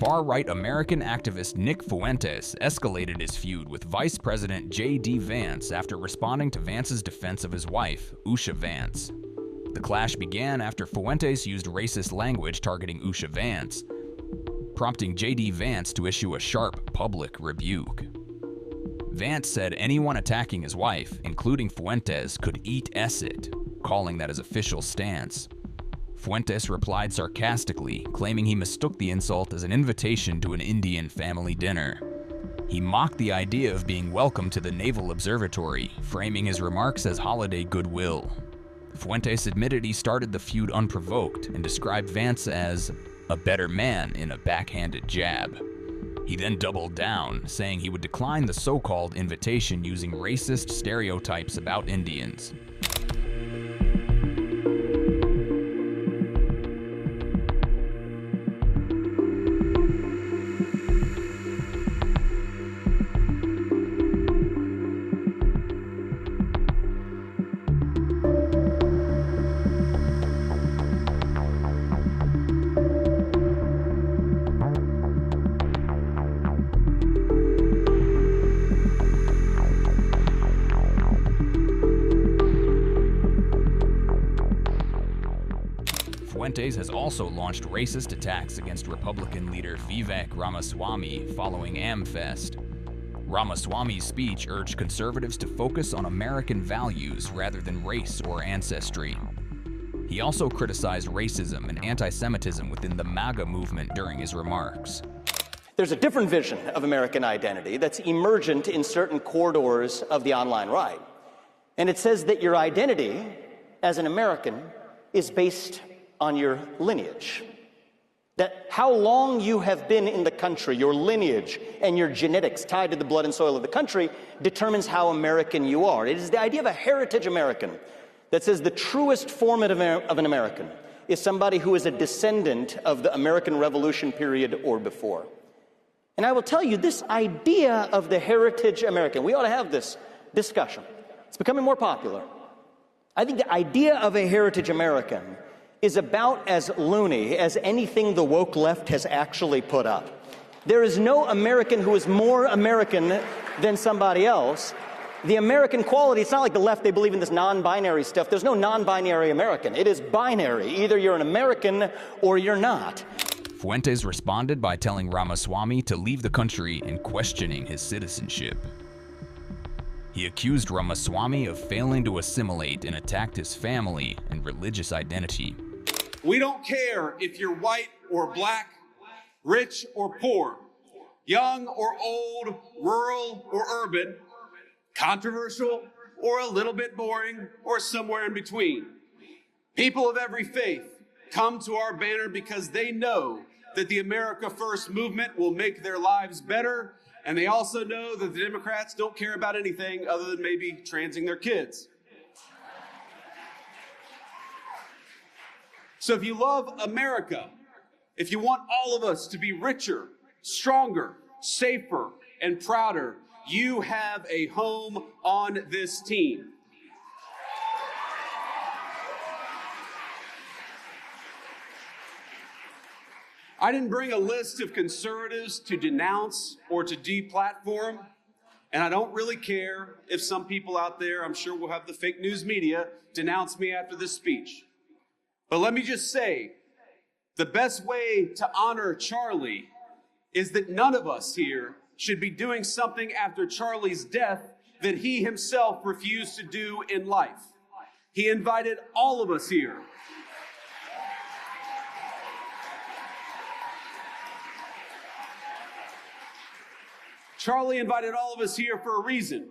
far-right American activist Nick Fuentes escalated his feud with Vice President JD Vance after responding to Vance's defense of his wife, Usha Vance. The clash began after Fuentes used racist language targeting Usha Vance, prompting JD Vance to issue a sharp public rebuke. Vance said anyone attacking his wife, including Fuentes, could eat it, calling that his official stance. Fuentes replied sarcastically, claiming he mistook the insult as an invitation to an Indian family dinner. He mocked the idea of being welcome to the Naval Observatory, framing his remarks as holiday goodwill. Fuentes admitted he started the feud unprovoked and described Vance as a better man in a backhanded jab. He then doubled down, saying he would decline the so-called invitation using racist stereotypes about Indians. Fuentes has also launched racist attacks against Republican leader Vivek Ramaswamy following AmFest. Ramaswamy's speech urged conservatives to focus on American values rather than race or ancestry. He also criticized racism and anti-Semitism within the MAGA movement during his remarks. There's a different vision of American identity that's emergent in certain corridors of the online right. And it says that your identity as an American is based on your lineage. That how long you have been in the country, your lineage and your genetics tied to the blood and soil of the country determines how American you are. It is the idea of a heritage American that says the truest form of an American is somebody who is a descendant of the American Revolution period or before. And I will tell you, this idea of the heritage American, we ought to have this discussion. It's becoming more popular. I think the idea of a heritage American is about as loony as anything the woke left has actually put up. There is no American who is more American than somebody else. The American quality, it's not like the left, they believe in this non-binary stuff. There's no non-binary American. It is binary. Either you're an American or you're not. Fuentes responded by telling Ramaswamy to leave the country and questioning his citizenship. He accused Ramaswamy of failing to assimilate and attacked his family and religious identity. We don't care if you're white or black, rich or poor, young or old, rural or urban, controversial or a little bit boring or somewhere in between. People of every faith come to our banner because they know that the America First movement will make their lives better, and they also know that the Democrats don't care about anything other than maybe transing their kids. So if you love America, if you want all of us to be richer, stronger, safer, and prouder, you have a home on this team. I didn't bring a list of conservatives to denounce or to deplatform, and I don't really care if some people out there, I'm sure we'll have the fake news media, denounce me after this speech. But let me just say, the best way to honor Charlie is that none of us here should be doing something after Charlie's death that he himself refused to do in life. He invited all of us here. Charlie invited all of us here for a reason,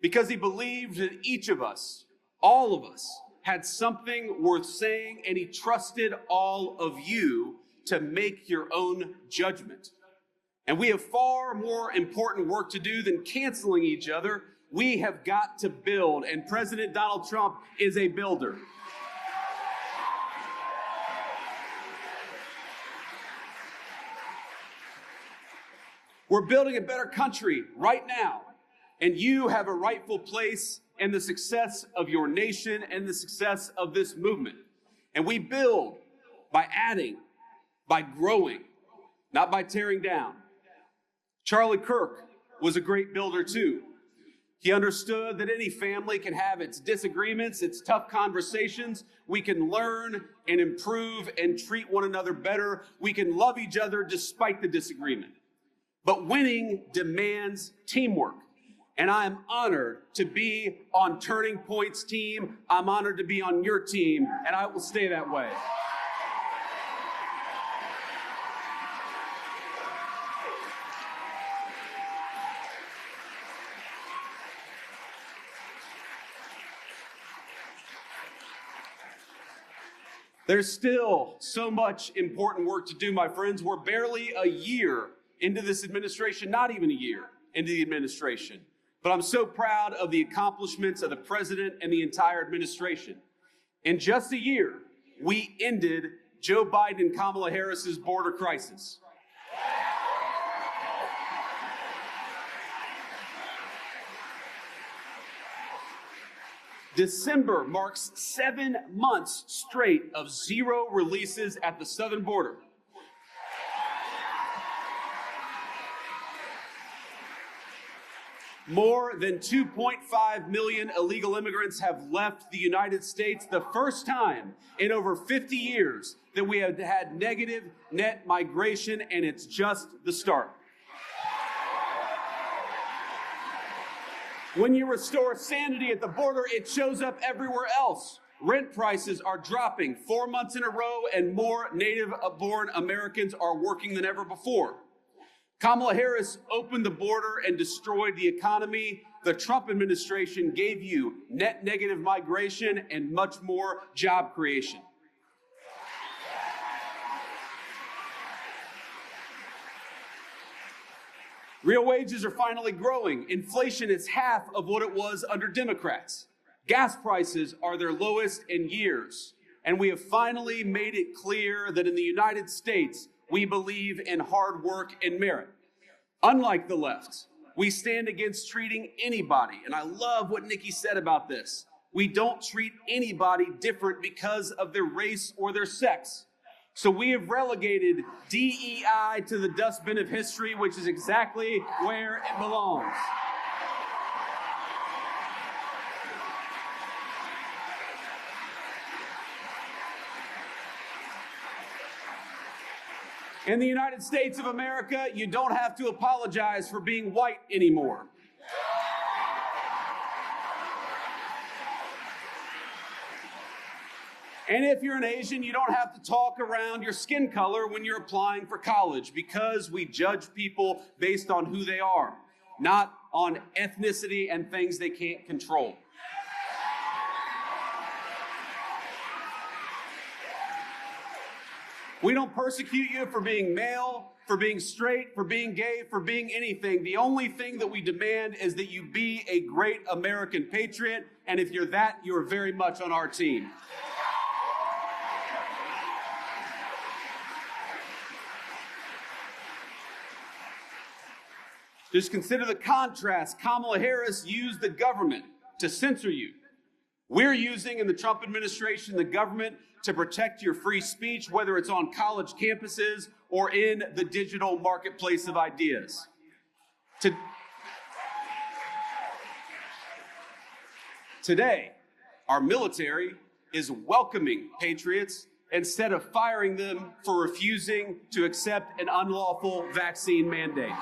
because he believed that each of us, all of us, had something worth saying, and he trusted all of you to make your own judgment. And we have far more important work to do than canceling each other. We have got to build, and President Donald Trump is a builder. We're building a better country right now, and you have a rightful place in the success of your nation and the success of this movement. And we build by adding, by growing, not by tearing down. Charlie Kirk was a great builder too. He understood that any family can have its disagreements, its tough conversations. We can learn and improve and treat one another better. We can love each other despite the disagreement. But winning demands teamwork. And I am honored to be on Turning Point's team. I'm honored to be on your team, and I will stay that way. There's still so much important work to do, my friends. We're barely a year into this administration, not even a year into the administration. But I'm so proud of the accomplishments of the president and the entire administration. In just a year, we ended Joe Biden and Kamala Harris's border crisis. December marks 7 months straight of zero releases at the southern border. More than 2.5 million illegal immigrants have left the United States, the first time in over 50 years that we have had negative net migration, and it's just the start. When you restore sanity at the border, it shows up everywhere else. Rent prices are dropping 4 months in a row, and more native-born Americans are working than ever before. Kamala Harris opened the border and destroyed the economy. The Trump administration gave you net negative migration and much more job creation. Real wages are finally growing. Inflation is half of what it was under Democrats. Gas prices are their lowest in years. And we have finally made it clear that in the United States, we believe in hard work and merit. Unlike the left, we stand against treating anybody, and I love what Nikki said about this. We don't treat anybody different because of their race or their sex. So we have relegated DEI to the dustbin of history, which is exactly where it belongs. In the United States of America, you don't have to apologize for being white anymore. And if you're an Asian, you don't have to talk around your skin color when you're applying for college, because we judge people based on who they are, not on ethnicity and things they can't control. We don't persecute you for being male, for being straight, for being gay, for being anything. The only thing that we demand is that you be a great American patriot, and if you're that, you're very much on our team. Just consider the contrast. Kamala Harris used the government to censor you. We're using, in the Trump administration, the government to protect your free speech, whether it's on college campuses or in the digital marketplace of ideas. Today, our military is welcoming patriots instead of firing them for refusing to accept an unlawful vaccine mandate.